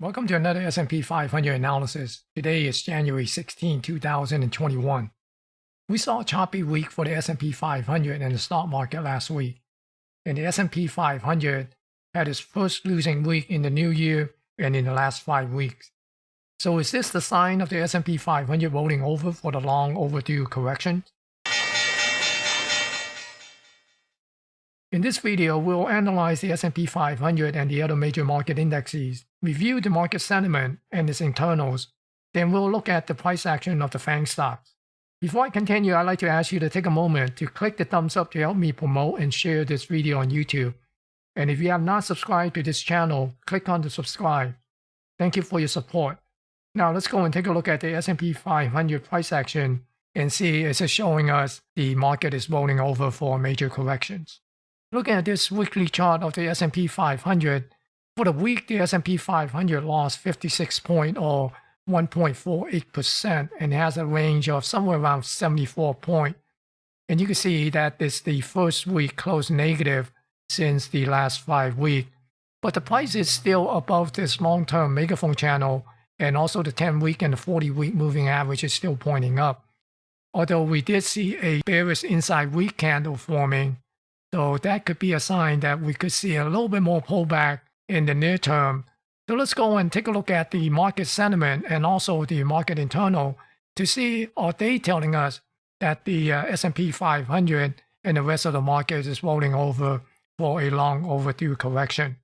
Welcome to another S&P 500 analysis. Today is January 16, 2021. We saw a choppy week for the S&P 500 and the stock market last week. And the S&P 500 had its first losing week in the new year and in the last 5 weeks. So is this the sign of the S&P 500 rolling over for the long overdue correction? In this video, we'll analyze the S&P 500 and the other major market indexes, review the market sentiment and its internals, then we'll look at the price action of the FAANG stocks. Before I continue, I'd like to ask you to take a moment to click the thumbs up to help me promote and share this video on YouTube. And if you have not subscribed to this channel, click on the subscribe. Thank you for your support. Now let's go and take a look at the S&P 500 price action and see is it showing us the market is rolling over for major corrections. Looking at this weekly chart of the S&P 500, for the week the S&P 500 lost 56 points or 1.48% and has a range of somewhere around 74 points. And you can see that this the first week closed negative since the last 5 weeks. But the price is still above this long-term megaphone channel, and also the 10-week and the 40-week moving average is still pointing up. Although we did see a bearish inside week candle forming, so that could be a sign that we could see a little bit more pullback in the near term. So let's go and take a look at the market sentiment and also the market internal to see are they telling us that the S&P 500 and the rest of the market is rolling over for a long overdue correction.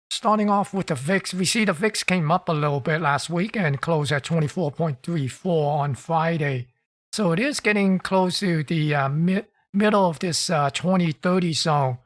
Starting off with the VIX, we see the VIX came up a little bit last week and closed at 24.34 on Friday. So it is getting close to the middle of this 2030 zone,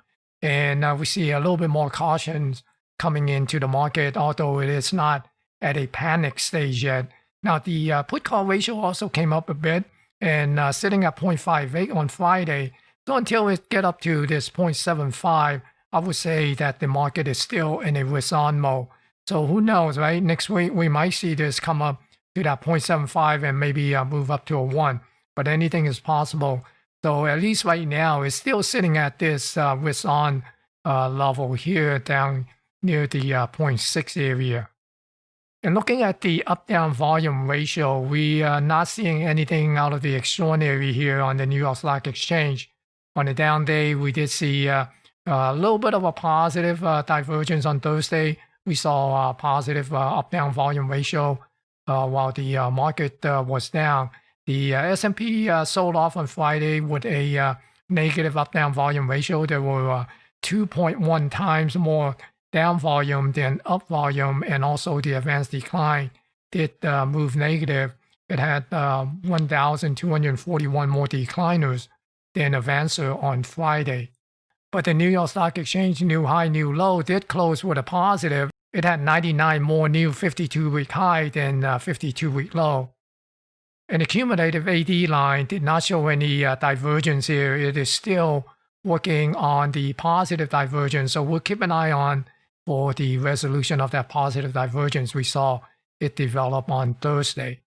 and we see a little bit more caution coming into the market, although it is not at a panic stage yet. Now the put call ratio also came up a bit and sitting at 0.58 on Friday. So until it get up to this 0.75, I would say that the market is still in a risk on mode. So who knows, right? Next week we might see this come up to that 0.75 and maybe move up to a 1, but anything is possible. So at least right now, it's still sitting at this risk-on level here down near the 0.6 area. And looking at the up-down volume ratio, we are not seeing anything out of the extraordinary here on the New York Stock Exchange. On the down day, we did see a little bit of a positive divergence on Thursday. We saw a positive up-down volume ratio while the market was down. The S&P sold off on Friday with a negative up-down volume ratio. There were 2.1 times more down volume than up volume, and also the advanced decline did move negative. It had 1,241 more decliners than advancer on Friday. But the New York Stock Exchange new high, new low did close with a positive. It had 99 more new 52-week high than 52-week low. And the cumulative AD line did not show any divergence here. It is still working on the positive divergence. So we'll keep an eye on for the resolution of that positive divergence. We saw it develop on Thursday.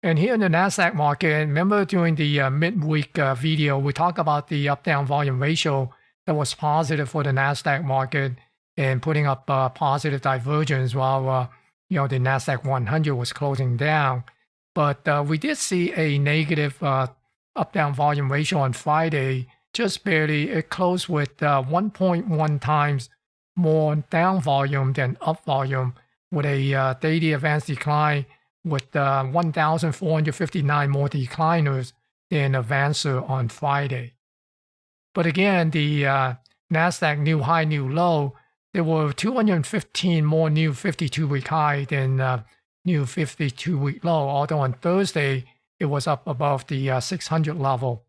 And here in the NASDAQ market, remember during the midweek video, we talked about the up-down volume ratio that was positive for the NASDAQ market and putting up positive divergence while the NASDAQ 100 was closing down. But we did see a negative up-down volume ratio on Friday, just barely. It closed with 1.1 times more down volume than up volume, with a daily advanced decline with 1,459 more decliners than advancer on Friday. But again, the NASDAQ new high, new low, there were 215 more new 52-week high than new 52-week low, although on Thursday, it was up above the 600 level.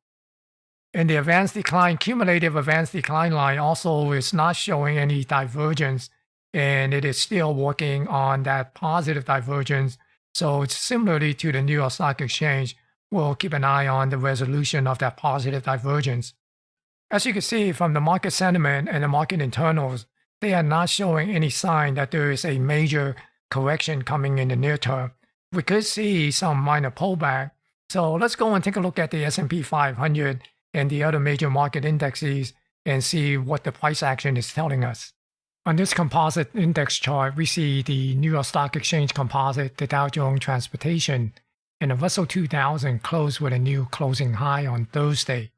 And the advanced decline, cumulative advanced decline line also is not showing any divergence, and it is still working on that positive divergence. So it's similarly to the New York Stock Exchange. We'll keep an eye on the resolution of that positive divergence. As you can see from the market sentiment and the market internals, they are not showing any sign that there is a major correction coming in the near term. We could see some minor pullback. So let's go and take a look at the S&P 500 and the other major market indexes and see what the price action is telling us. On this composite index chart, we see the New York Stock Exchange Composite, the Dow Jones Transportation, and the Russell 2000 closed with a new closing high on Thursday.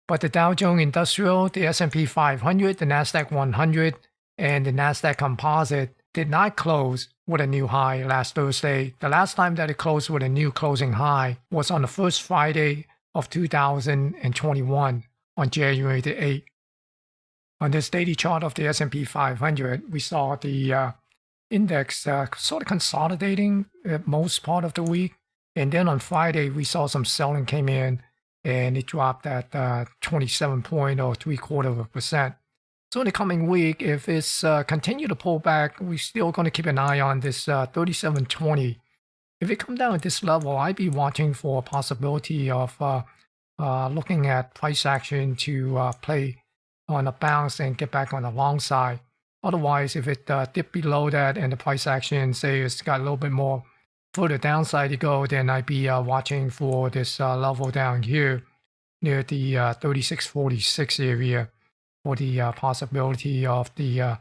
But the Dow Jones Industrial, the S&P 500, the NASDAQ 100, and the NASDAQ Composite did not close with a new high last Thursday. The last time that it closed with a new closing high was on the first Friday of 2021 on January the 8th. On this daily chart of the S&P 500, we saw the index sort of consolidating most part of the week. And then on Friday, we saw some selling came in and it dropped at 27.3%. So in the coming week, if it's continue to pull back, we're still going to keep an eye on this 37.20. If it come down at this level, I'd be watching for a possibility of looking at price action to play on a bounce and get back on the long side. Otherwise, if it dip below that and the price action, say it's got a little bit more further downside to go, then I'd be watching for this level down here near the 36.46 area for the possibility of the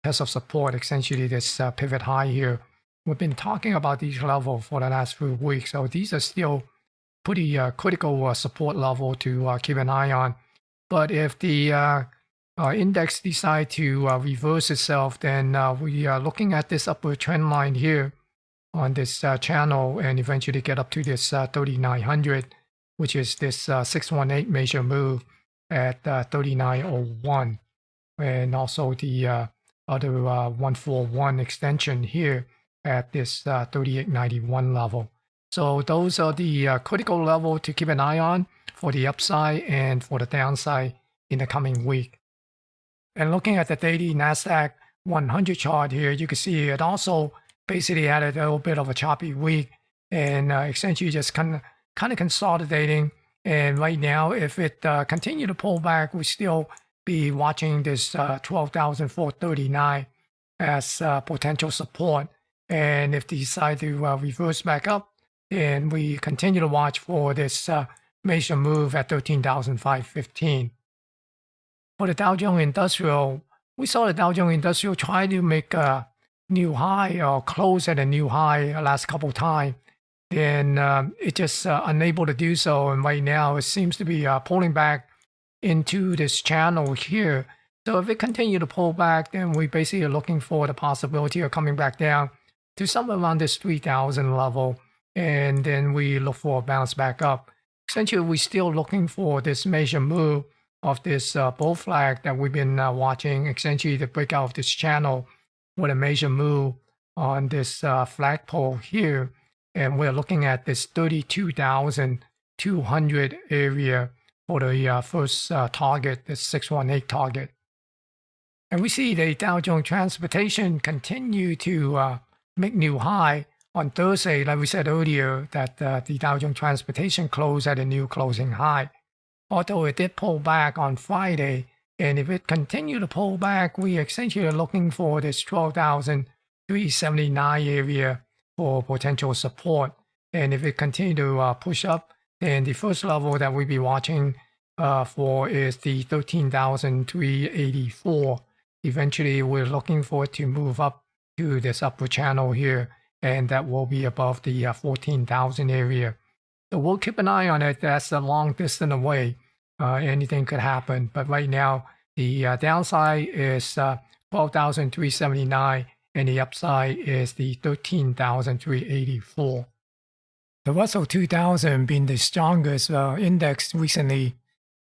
test of support, essentially this pivot high here. We've been talking about these levels for the last few weeks, so these are still pretty critical support level to keep an eye on. But if the index decide to reverse itself, then we are looking at this upward trend line here on this channel and eventually get up to this 3900, which is this 618 major move at 3901, and also the other 141 extension here at this 3891 level. So those are the critical level to keep an eye on for the upside and for the downside in the coming week. And looking at the daily NASDAQ 100 chart here, you can see it also basically had a little bit of a choppy week and essentially just kind of consolidating. And right now, if it continue to pull back, we still be watching this 12,439 as potential support. And if they decide to reverse back up, then we continue to watch for this major move at 13,515. For the Dow Jones Industrial, we saw the Dow Jones Industrial try to make a new high or close at a new high last couple times. Then it just unable to do so. And right now it seems to be pulling back into this channel here. So if it continue to pull back, then we basically are looking for the possibility of coming back down to somewhere around this 3,000 level. And then we look for a bounce back up. Essentially, we're still looking for this major move of this bull flag that we've been watching, essentially the breakout of this channel with a major move on this flagpole here. And we're looking at this 32,200 area for the first target, the 618 target. And we see the Dow Jones Transportation continue to make new high on Thursday. Like we said earlier, that the Dow Jones Transportation closed at a new closing high. Although it did pull back on Friday, and if it continue to pull back, we essentially are looking for this 12,379 area for potential support. And if it continue to push up, then the first level that we'll be watching for is the 13,384. Eventually, we're looking for it to move up to this upper channel here, and that will be above the 14,000 area. So we'll keep an eye on it. That's a long distance away. Anything could happen. But right now, the downside is 12,379, and the upside is the 13,384. The Russell 2000 being the strongest index recently,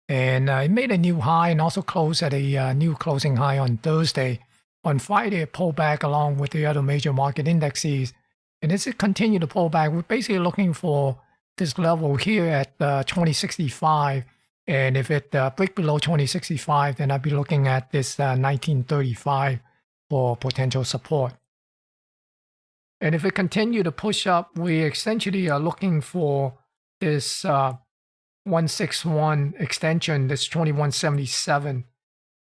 and it made a new high and also closed at a new closing high on Thursday. On Friday, it pulled back along with the other major market indexes. And as it continued to pull back, we're basically looking for this level here at 2065. And if it break below 2065, then I'll be looking at this 1935 for potential support. And if it continue to push up, we essentially are looking for this 161 extension, this 2177.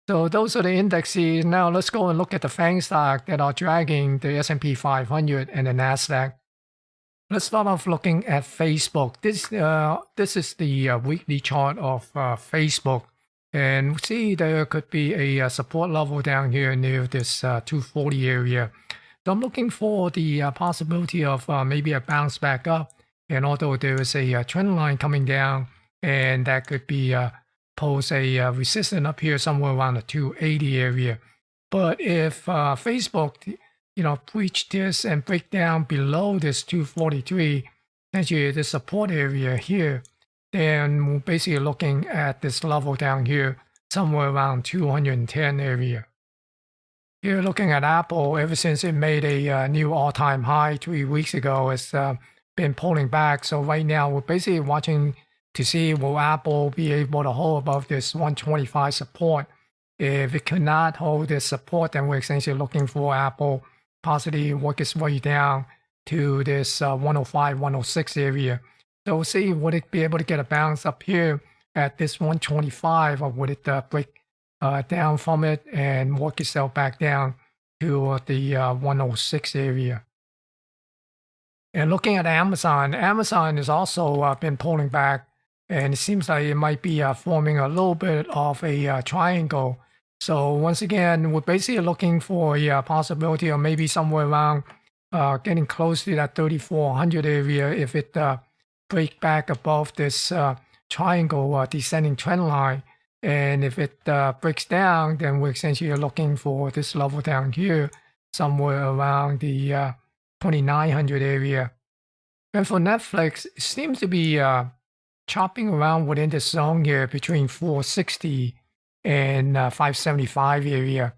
So those are the indexes. Now let's go and look at the FAANG stock that are dragging the S&P 500 and the NASDAQ. Let's start off looking at Facebook. This is the weekly chart of Facebook. And see there could be a support level down here near this 240 area. So I'm looking for the possibility of maybe a bounce back up. And although there is a trend line coming down, and that could be pose a resistance up here somewhere around the 280 area. But if Facebook, breach this and break down below this 243, essentially the support area here, then we're basically looking at this level down here, somewhere around 210 area. Here, looking at Apple, ever since it made a new all-time high 3 weeks ago, it's been pulling back. So right now, we're basically watching to see will Apple be able to hold above this 125 support. If it could not hold this support, then we're essentially looking for Apple possibly work its way down to this 105, 106 area. So we'll see, would it be able to get a bounce up here at this 125, or would it break down from it and work itself back down to the 106 area. And looking at Amazon, Amazon has also been pulling back, and it seems like it might be forming a little bit of a triangle. So once again, we're basically looking for a possibility of maybe somewhere around getting close to that 3,400 area if it break back above this triangle descending trend line. And if it breaks down, then we're essentially looking for this level down here, somewhere around the 2,900 area. And for Netflix, it seems to be chopping around within the zone here between 460 and 575 area.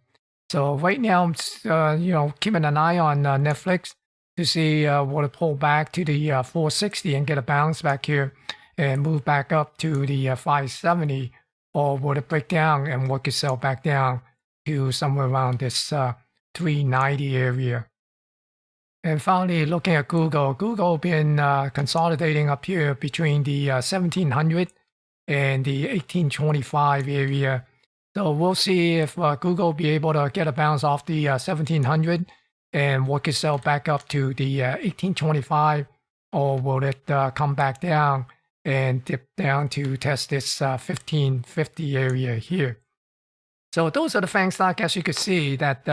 So right now, I'm keeping an eye on Netflix to see will it pull back to the 460 and get a bounce back here and move back up to the 570. Or will it break down and work itself back down to somewhere around this 390 area? And finally, looking at Google, Google been consolidating up here between the 1700 and the 1825 area. So we'll see if Google be able to get a bounce off the 1700 and work itself back up to the 1825, or will it come back down and dip down to test this 1550 area here. So those are the FAANG stock, as you can see, that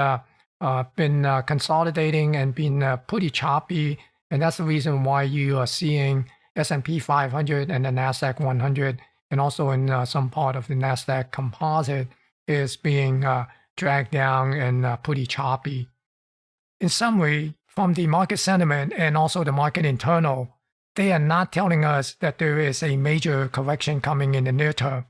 been consolidating and been pretty choppy. And that's the reason why you are seeing S&P 500 and the NASDAQ 100, and also in some part of the NASDAQ composite, is being dragged down and pretty choppy. In summary, from the market sentiment and also the market internal, they are not telling us that there is a major correction coming in the near term.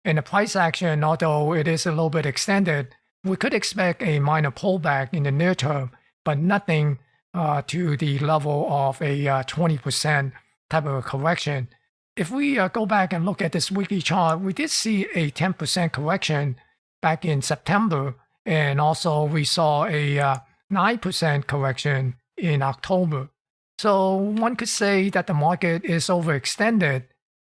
And the price action, although it is a little bit extended, we could expect a minor pullback in the near term, but nothing to the level of a 20% type of a correction. If we go back and look at this weekly chart, we did see a 10% correction back in September, and also we saw a 9% correction in October. So one could say that the market is overextended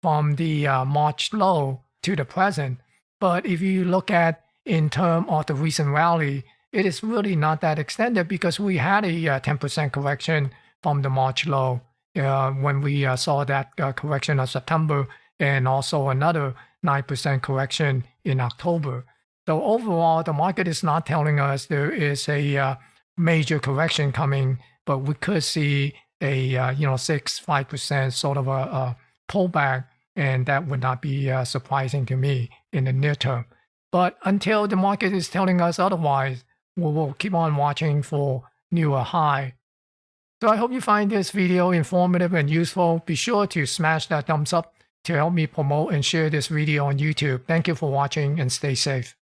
from the March low to the present. But if you look at in terms of the recent rally, it is really not that extended, because we had a 10% correction from the March low when we saw that correction of September, and also another 9% correction in October. So overall, the market is not telling us there is a major correction coming, but we could see a 6-5% sort of a pullback, and that would not be surprising to me in the near term. But until the market is telling us otherwise, we will keep on watching for newer high. So I hope you find this video informative and useful. Be sure to smash that thumbs up to help me promote and share this video on YouTube. Thank you for watching, and stay safe.